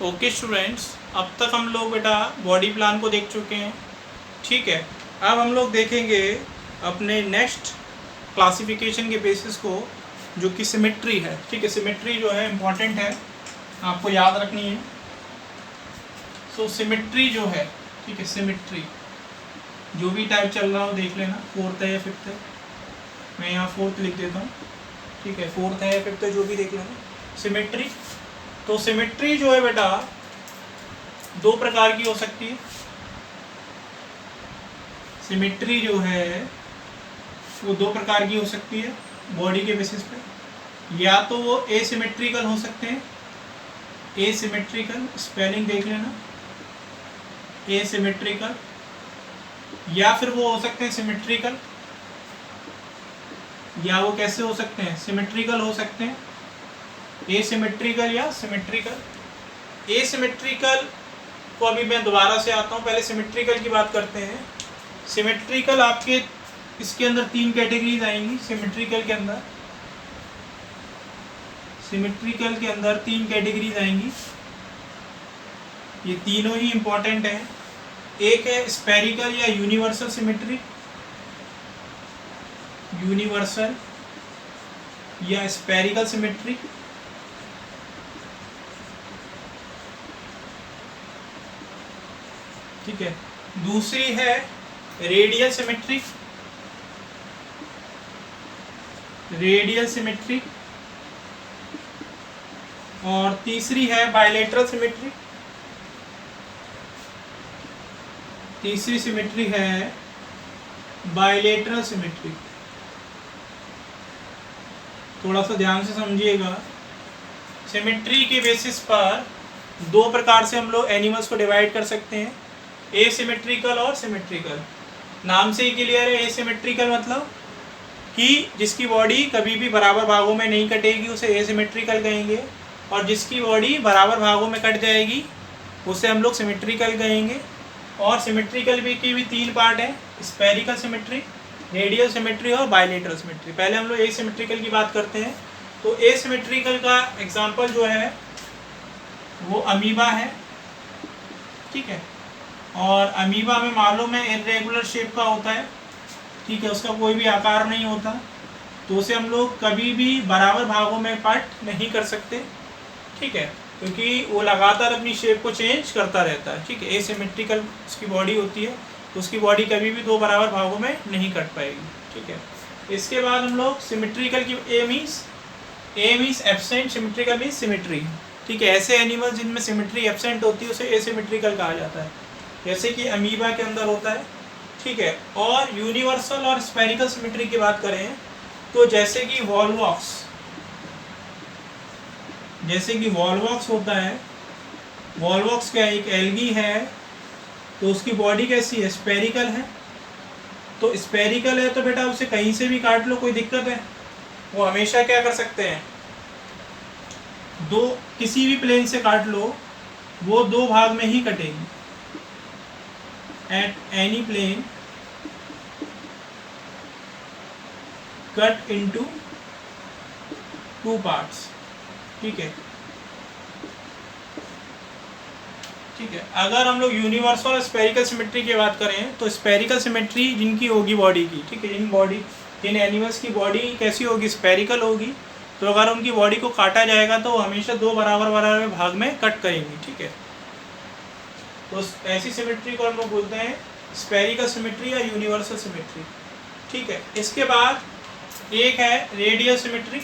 Okay students, अब तक हम लोग बेटा बॉडी प्लान को देख चुके हैं। ठीक है, अब हम लोग देखेंगे अपने नेक्स्ट क्लासिफिकेशन के बेसिस को, जो कि सिमेट्री है। ठीक है, सिमेट्री जो है इम्पॉर्टेंट है, आपको याद रखनी है। सो सिमेट्री जो है, ठीक है, सिमेट्री जो भी टाइप चल रहा हो देख लेना, फोर्थ है या फिफ्थ है। मैं यहाँ फोर्थ लिख देता हूँ। ठीक है, फोर्थ है या फिफ्थ है, जो भी देख लेना। सिमेट्री, तो सिमेट्री जो है बेटा दो प्रकार की हो सकती है। सिमेट्री जो है वो दो प्रकार की हो सकती है बॉडी के बेसिस पे। या तो वो एसिमेट्रिकल हो सकते हैं, एसिमेट्रिकल स्पेलिंग देख लेना, एसिमेट्रिकल। या फिर वो हो सकते हैं सिमेट्रिकल। या वो कैसे हो सकते हैं? सिमेट्रिकल हो सकते हैं, एसिमेट्रिकल या सिमेट्रिकल। एसिमेट्रिकल को अभी मैं दोबारा से आता हूँ, पहले सिमेट्रिकल की बात करते हैं। सिमेट्रिकल आपके इसके अंदर तीन कैटेगरीज आएंगी। सिमेट्रिकल के अंदर तीन कैटेगरीज आएंगी। ये तीनों ही इंपॉर्टेंट हैं। एक है स्फेरिकल या यूनिवर्सल सिमेट्री, यूनिवर्सल या स्फेरिकल सिमेट्री। ठीक है, दूसरी है रेडियल सिमेट्री, रेडियल सिमेट्री। और तीसरी है बायलेटरल सिमेट्री। तीसरी सिमेट्री है बायलेटरल सिमेट्री। थोड़ा सा ध्यान से समझिएगा। सिमेट्री के बेसिस पर दो प्रकार से हम लोग एनिमल्स को डिवाइड कर सकते हैं, एसिमेट्रिकल और सिमेट्रिकल। नाम से ही क्लियर है, एसिमेट्रिकल मतलब कि जिसकी बॉडी कभी भी बराबर भागों में नहीं कटेगी उसे एसिमेट्रिकल कहेंगे, और जिसकी बॉडी बराबर भागों में कट जाएगी उसे हम लोग सिमेट्रिकल कहेंगे। और सिमेट्रिकल भी की भी तीन पार्ट है, स्फेरिकल सिमेट्री, रेडियल सिमेट्री और बायलेटरल सिमेट्री। पहले हम लोग एसिमेट्रिकल की बात करते हैं। तो एसिमेट्रिकल का एग्जांपल जो है वो अमीबा है। ठीक है, और अमीबा में मालूम है इरेगुलर शेप का होता है। ठीक है, उसका कोई भी आकार नहीं होता, तो उसे हम लोग कभी भी बराबर भागों में कट नहीं कर सकते। ठीक है, क्योंकि वो लगातार अपनी शेप को चेंज करता रहता है। ठीक है, एसिमेट्रिकल उसकी बॉडी होती है, तो उसकी बॉडी कभी भी दो बराबर भागों में नहीं कट पाएगी। ठीक है, इसके बाद हम लोग सिमेट्रिकल की a means absent, symmetrical means symmetry. ठीक है, ऐसे एनिमल जिनमें सिमेट्री एब्सेंट होती है उसे एसिमेट्रिकल कहा जाता है, जैसे कि अमीबा के अंदर होता है। ठीक है, और यूनिवर्सल और स्फेरिकल सिमेट्री की बात करें तो जैसे कि वॉलवॉक्स होता है। वॉलवॉक्स क्या एक एल्गी है, तो उसकी बॉडी कैसी है? स्फेरिकल है। तो स्फेरिकल है तो बेटा उसे कहीं से भी काट लो, कोई दिक्कत है? वो हमेशा क्या कर सकते हैं, किसी भी प्लेन से काट लो, वो दो भाग में ही कटेगी। At any plane cut into two parts. ठीक है, अगर हम लोग यूनिवर्सल और स्फेरिकल सिमेट्री की बात करें तो स्फेरिकल सिमेट्री जिनकी होगी बॉडी की, ठीक है, जिन एनिमल्स की बॉडी कैसी होगी? स्फेरिकल होगी। तो अगर उनकी बॉडी को काटा जाएगा तो वो हमेशा दो बराबर भाग में कट करेंगी। ठीक है, तो ऐसी सिमेट्री को हम लोग बोलते हैं स्फेरिकल सिमेट्री या यूनिवर्सल सिमेट्री। ठीक है, इसके बाद एक है रेडियल सिमेट्री।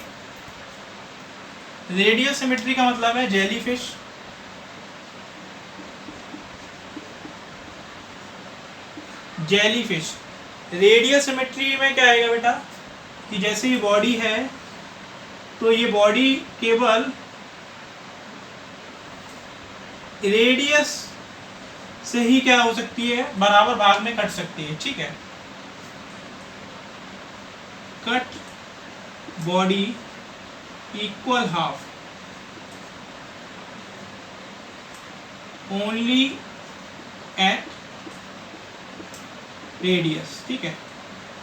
रेडियल सिमेट्री का मतलब है जेलीफिश। रेडियल सिमेट्री में क्या आएगा बेटा कि जैसे ये बॉडी है तो ये बॉडी केवल रेडियस से ही क्या हो सकती है? बराबर भाग में कट सकती है। ठीक है, cut body equal half only at radius. ठीक है,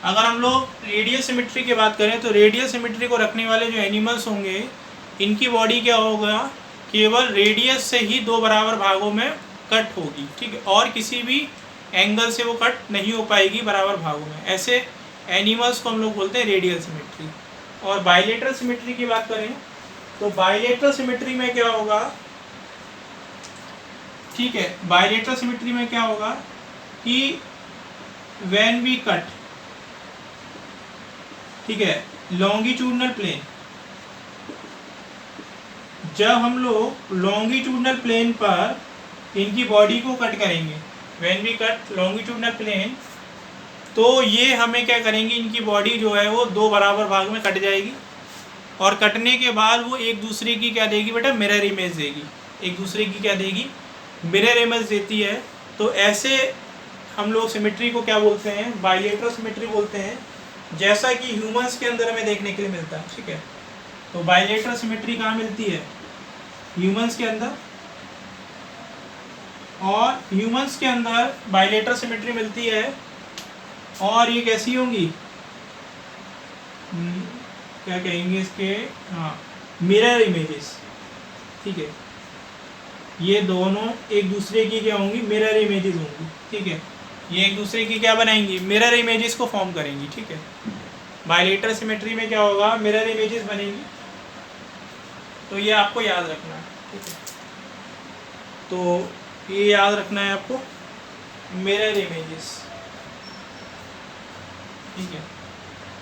अगर हम लोग रेडियल सिमेट्री की बात करें तो रेडियल सिमेट्री को रखने वाले जो एनिमल्स होंगे इनकी बॉडी क्या होगा केवल रेडियस से ही दो बराबर भागों में कट होगी, ठीक है, और किसी भी एंगल से वो कट नहीं हो पाएगी बराबर भागों में। ऐसे एनिमल्स को हम लोग बोलते हैं रेडियल सिमेट्री। और बाइलेटरल सिमेट्री की बात करें तो बाइलेटरल सिमेट्री में क्या होगा, ठीक है, बाइलेटरल सिमेट्री में क्या होगा कि व्हेन वी कट, ठीक है, लॉन्गिट्यूडनल प्लेन, जब हम लोग लॉन्गिट्यूडनल प्लेन पर इनकी बॉडी को कट करेंगे, when we cut longitudinal plane, तो ये हमें क्या करेंगे, इनकी बॉडी जो है वो दो बराबर भाग में कट जाएगी और कटने के बाद वो एक दूसरे की क्या देगी बेटा, मिरर इमेज देगी, एक दूसरे की क्या देगी, मिरर इमेज देती है। तो ऐसे हम लोग सिमेट्री को क्या बोलते हैं, बाइलेटरल सिमेट्री बोलते हैं, जैसा कि ह्यूमंस के अंदर हमें देखने के लिए मिलता है, ठीक है। तो बाइलेटरल सिमेट्री कहाँ मिलती है, ह्यूमंस के अंदर, और ह्यूमंस के अंदर बाइलेटरल सिमेट्री मिलती है। और ये कैसी होंगी, क्या कहेंगे इसके, हाँ, मिरर इमेजेस, ठीक है, ये दोनों एक दूसरे की क्या होंगी, मिरर इमेजेस होंगी, ठीक है, ये एक दूसरे की क्या बनाएंगी, मिरर इमेजेस को फॉर्म करेंगी, ठीक है। बाइलेटरल सिमेट्री में क्या होगा, मिरर इमेजेस बनेंगी। तो ये आपको याद रखना है, ठीक है, तो ये याद रखना है आपको, मिरर इमेजेस, ठीक है।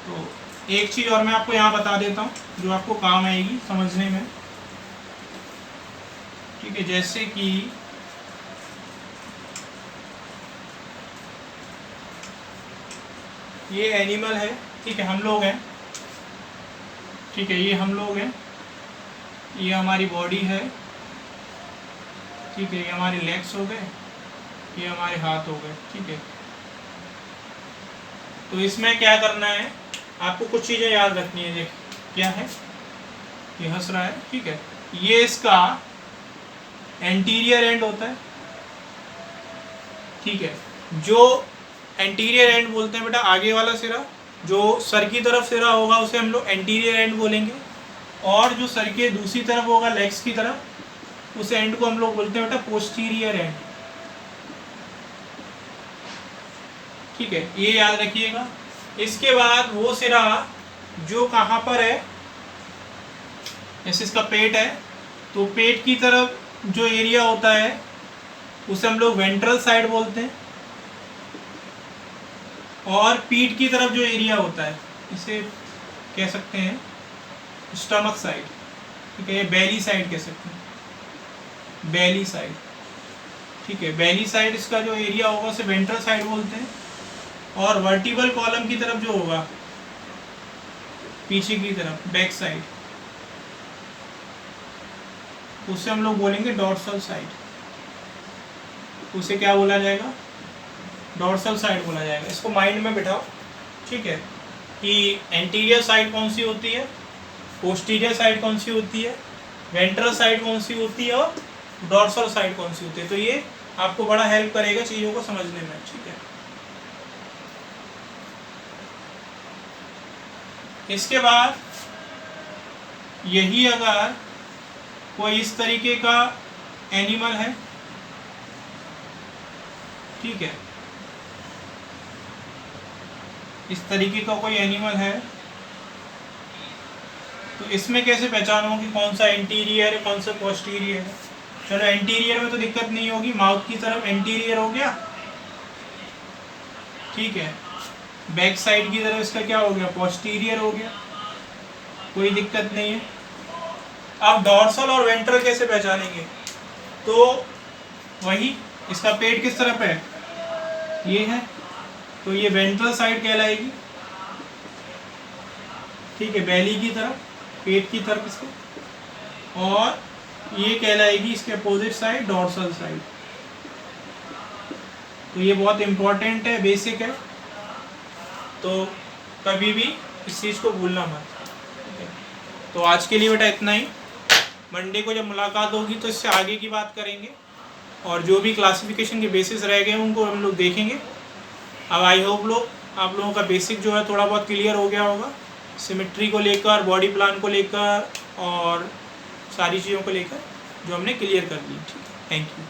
तो एक चीज़ और मैं आपको यहाँ बता देता हूँ जो आपको काम आएगी समझने में, ठीक है, जैसे कि ये एनिमल है, ठीक है, हम लोग हैं, ठीक है, ये हम लोग हैं, ये हमारी बॉडी है, ठीक है, ये हमारे लेग्स हो गए, ये हमारे हाथ हो गए, ठीक है। तो इसमें क्या करना है, आपको कुछ चीज़ें याद रखनी है। देख क्या है, ये हंस रहा है, ठीक है, ये इसका एंटीरियर एंड होता है, ठीक है, जो एंटीरियर एंड बोलते हैं बेटा, आगे वाला सिरा, जो सर की तरफ सिरा होगा उसे हम लोग एंटीरियर एंड बोलेंगे, और जो सर के दूसरी तरफ होगा लेग्स की तरफ, उस एंड को हम लोग बोलते हैं बेटा पोस्टीरियर एंड, ठीक है, ये याद रखिएगा। इसके बाद वो सिरा जो कहाँ पर है, जैसे इसका पेट है, तो पेट की तरफ जो एरिया होता है उसे हम लोग वेंट्रल साइड बोलते हैं, और पीठ की तरफ जो एरिया होता है इसे कह सकते हैं स्टमक साइड, ठीक है, ये बेली साइड कह सकते हैं, बेली साइड, ठीक है, बेली साइड इसका जो एरिया होगा उसे वेंट्रल साइड बोलते हैं। और वर्टिबल कॉलम की तरफ जो होगा पीछे की तरफ, बैक साइड, उसे हम लोग बोलेंगे डॉर्सल साइड, उसे क्या बोला जाएगा, डॉर्सल साइड बोला जाएगा। इसको माइंड में बिठाओ, ठीक है, कि एंटीरियर साइड कौन सी होती है, पोस्टीरियर साइड कौन सी होती है, वेंट्रल साइड कौन सी होती है, और डॉर्सल साइड कौन सी होती है। तो ये आपको बड़ा हेल्प करेगा चीज़ों को समझने में, ठीक है। इसके बाद यही अगर कोई इस तरीके का एनिमल है, ठीक है, इस तरीके का कोई एनिमल है, तो इसमें कैसे पहचानो कि कौन सा इंटीरियर है कौन सा पोस्टीरियर है। चलो एंटीरियर में तो दिक्कत नहीं होगी, माउथ की तरफ एंटीरियर हो गया, ठीक है, बैक साइड की तरफ इसका क्या हो गया, पोस्टीरियर हो गया, कोई दिक्कत नहीं है। अब डॉर्सल और वेंट्रल कैसे पहचानेंगे, तो वही, इसका पेट किस तरफ है, ये है, तो ये वेंट्रल साइड कहलाएगी, ठीक है, बेली की तरफ, पेट की तरफ इसके, और ये कहलाएगी इसके अपोजिट साइड डॉर्सल साइड। तो ये बहुत इम्पोर्टेंट है, बेसिक है, तो कभी भी इस चीज़ को भूलना मत, ठीक है। तो आज के लिए बेटा इतना ही, मंडे को जब मुलाकात होगी तो इससे आगे की बात करेंगे, और जो भी क्लासिफिकेशन के बेसिस रह गए उनको हम लोग देखेंगे। अब आई होप आप लोगों का बेसिक जो है थोड़ा बहुत क्लियर हो गया होगा, सिमेट्री को लेकर, बॉडी प्लान को लेकर और सारी चीज़ों को लेकर। जो हमने क्लियर कर ली। ठीक है, थैंक यू।